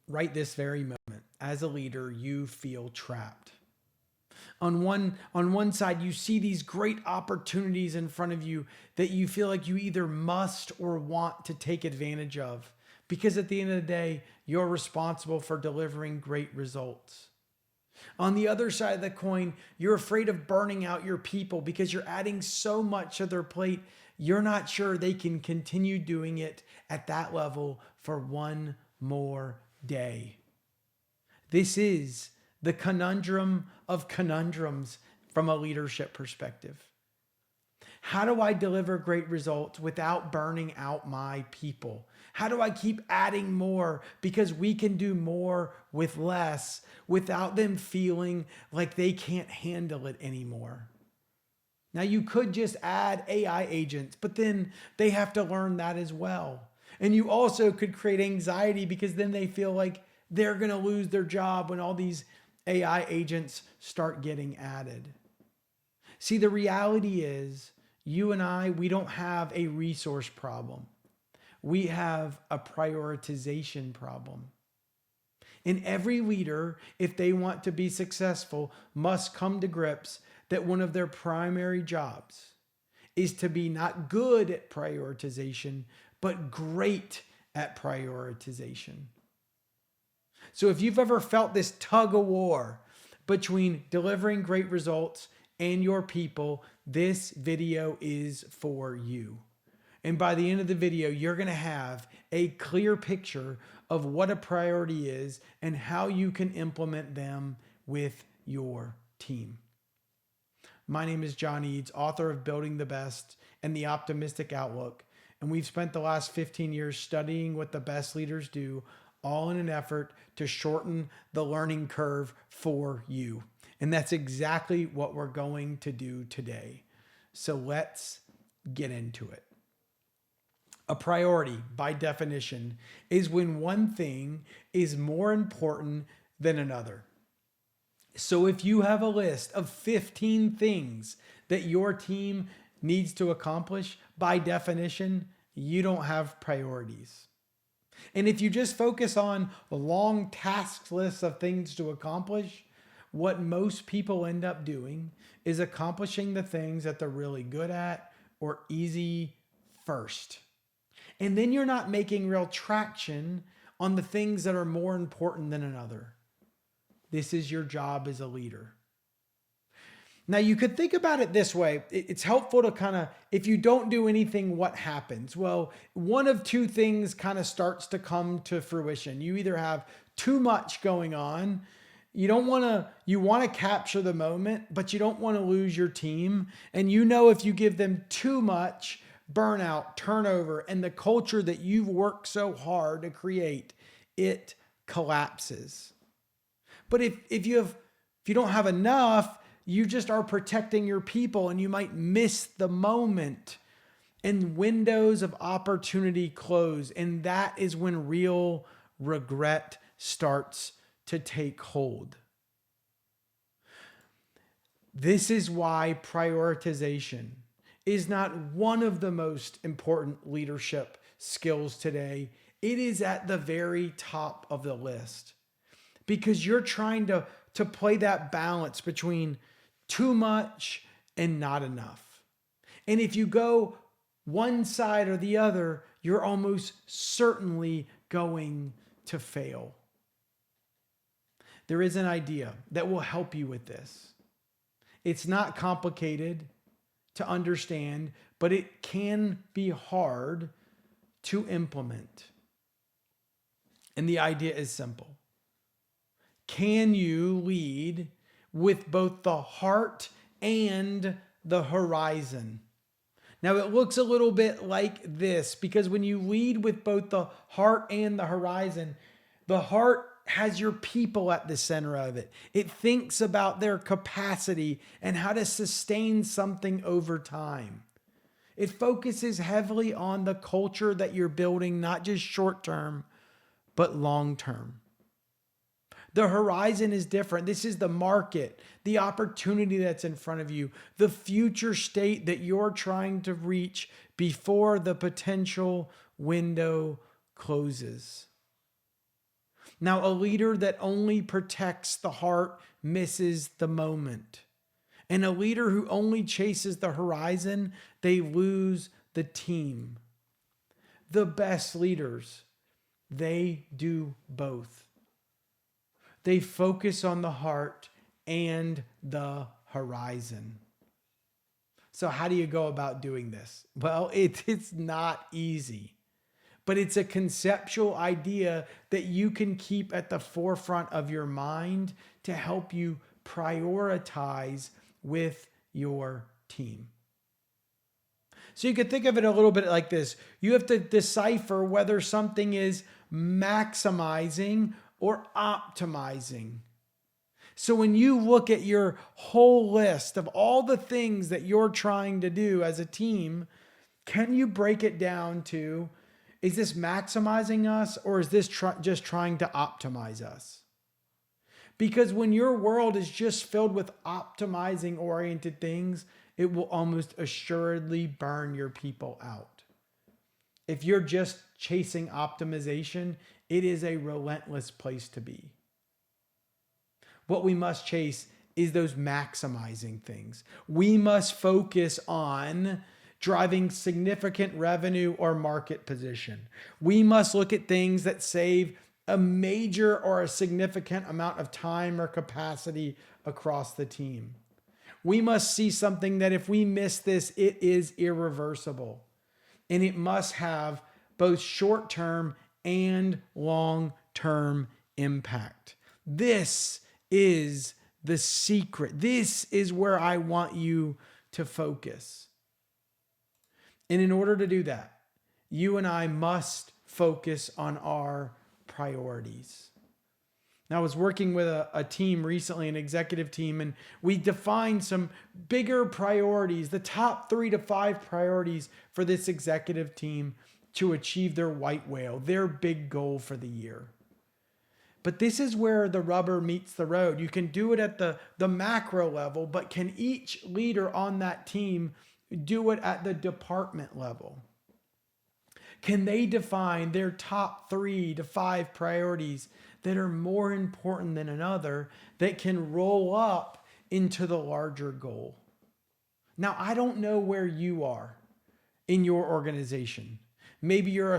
right this very moment, as a leader, you feel trapped. On one side, you see these great opportunities in front of you that you feel like you either must or want to take advantage of, because at the end of the day, you're responsible for delivering great results. On the other side of the coin, you're afraid of burning out your people because you're adding so much to their plate. You're not sure they can continue doing it at that level for one more day. This is the conundrum of conundrums from a leadership perspective. How do I deliver great results without burning out my people? How do I keep adding more because we can do more with less without them feeling like they can't handle it anymore? Now, you could just add AI agents, but then they have to learn that as well. And you also could create anxiety because then they feel like they're going to lose their job when all these AI agents start getting added. See, the reality is you and I, we don't have a resource problem. We have a prioritization problem. And every leader, if they want to be successful, must come to grips that one of their primary jobs is to be not good at prioritization, but great at prioritization. So if you've ever felt this tug of war between delivering great results and your people, this video is for you. And by the end of the video, you're going to have a clear picture of what a priority is and how you can implement them with your team. My name is John Eads, author of Building the Best and the Optimistic Outlook. And we've spent the last 15 years studying what the best leaders do, all in an effort to shorten the learning curve for you. And that's exactly what we're going to do today. So let's get into it. A priority, by definition, is when one thing is more important than another. So if you have a list of 15 things that your team needs to accomplish, by definition, you don't have priorities. And if you just focus on a long task list of things to accomplish, what most people end up doing is accomplishing the things that they're really good at or easy first. And then you're not making real traction on the things that are more important than another. This is your job as a leader. Now, you could think about it this way. It's helpful to if you don't do anything, what happens? Well, one of two things kind of starts to come to fruition. You either have too much going on. You want to capture the moment, but you don't want to lose your team. And if you give them too much, burnout, turnover, and the culture that you've worked so hard to create, it collapses. But if you don't have enough, you just are protecting your people and you might miss the moment and windows of opportunity close. And that is when real regret starts to take hold. This is why prioritization is not one of the most important leadership skills today. It is at the very top of the list because you're trying to play that balance between too much and not enough. And if you go one side or the other, you're almost certainly going to fail. There is an idea that will help you with this. It's not complicated to understand, but it can be hard to implement. And the idea is simple. Can you lead with both the heart and the horizon? Now, it looks a little bit like this because when you lead with both the heart and the horizon, the heart has your people at the center of it. It thinks about their capacity and how to sustain something over time. It focuses heavily on the culture that you're building, not just short term, but long term. The horizon is different. This is the market, the opportunity that's in front of you, the future state that you're trying to reach before the potential window closes. Now, a leader that only protects the heart misses the moment. And a leader who only chases the horizon, they lose the team. The best leaders, they do both. They focus on the heart and the horizon. So how do you go about doing this? Well, it's not easy, but it's a conceptual idea that you can keep at the forefront of your mind to help you prioritize with your team. So you could think of it a little bit like this. You have to decipher whether something is maximizing or optimizing. So when you look at your whole list of all the things that you're trying to do as a team, can you break it down to, is this maximizing us or is this just trying to optimize us? Because when your world is just filled with optimizing oriented things, it will almost assuredly burn your people out. If you're just chasing optimization, it is a relentless place to be. What we must chase is those maximizing things. We must focus on driving significant revenue or market position. We must look at things that save a major or a significant amount of time or capacity across the team. We must see something that if we miss this, it is irreversible. And it must have both short-term and long-term impact. This is the secret. This is where I want you to focus. And in order to do that, you and I must focus on our priorities. Now, I was working with a team recently, an executive team, and we defined some bigger priorities, the top 3 to 5 priorities for this executive team to achieve their white whale, their big goal for the year. But this is where the rubber meets the road. You can do it at the macro level, but can each leader on that team do it at the department level? Can they define their top 3 to 5 priorities that are more important than another that can roll up into the larger goal? Now, I don't know where you are in your organization. Maybe you're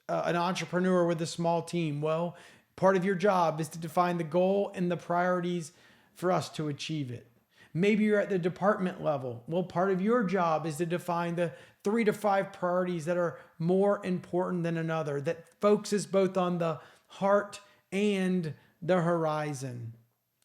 an entrepreneur with a small team. Well, part of your job is to define the goal and the priorities for us to achieve it. Maybe you're at the department level. Well, part of your job is to define the 3 to 5 priorities that are more important than another, that focuses both on the heart and the horizon.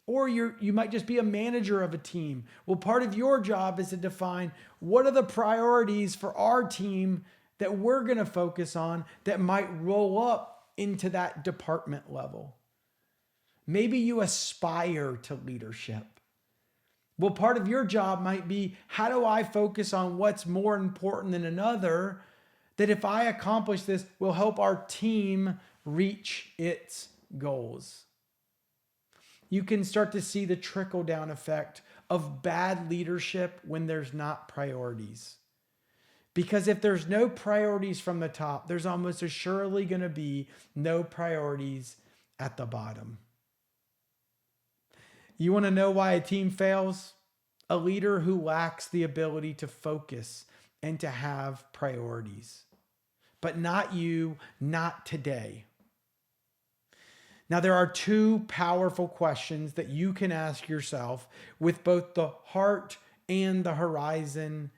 Or you might just be a manager of a team. Well, part of your job is to define what are the priorities for our team that we're going to focus on that might roll up into that department level. Maybe you aspire to leadership. Well, part of your job might be, how do I focus on what's more important than another, that if I accomplish this will help our team reach its goals? You can start to see the trickle-down effect of bad leadership when there's not priorities. Because if there's no priorities from the top, there's almost assuredly going to be no priorities at the bottom. You want to know why a team fails? A leader who lacks the ability to focus and to have priorities. But not you, not today. Now, there are 2 powerful questions that you can ask yourself with both the heart and the horizon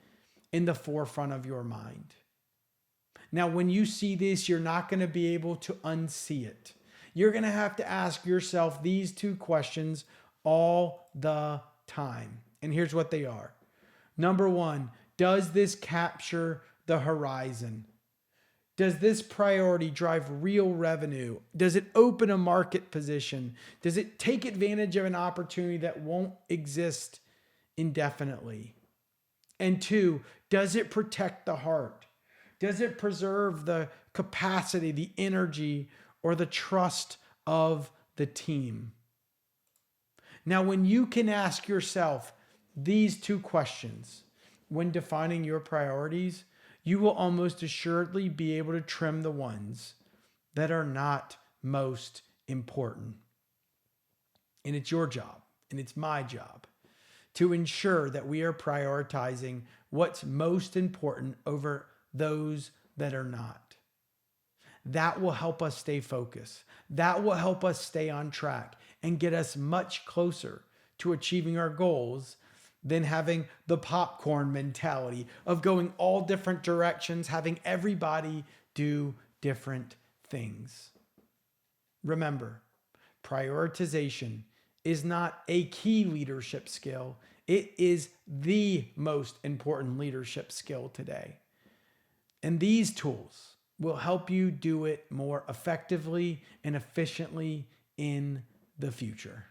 in the forefront of your mind. Now, when you see this, you're not going to be able to unsee it. You're going to have to ask yourself these 2 questions all the time. And here's what they are. Number 1, does this capture the horizon? Does this priority drive real revenue? Does it open a market position? Does it take advantage of an opportunity that won't exist indefinitely? And 2, does it protect the heart? Does it preserve the capacity, the energy, or the trust of the team? Now, when you can ask yourself these 2 questions when defining your priorities, you will almost assuredly be able to trim the ones that are not most important. And it's your job, and it's my job to ensure that we are prioritizing what's most important over those that are not. That will help us stay focused. That will help us stay on track and get us much closer to achieving our goals than having the popcorn mentality of going all different directions, having everybody do different things. Remember, prioritization is not a key leadership skill. It is the most important leadership skill today. And these tools will help you do it more effectively and efficiently in the future.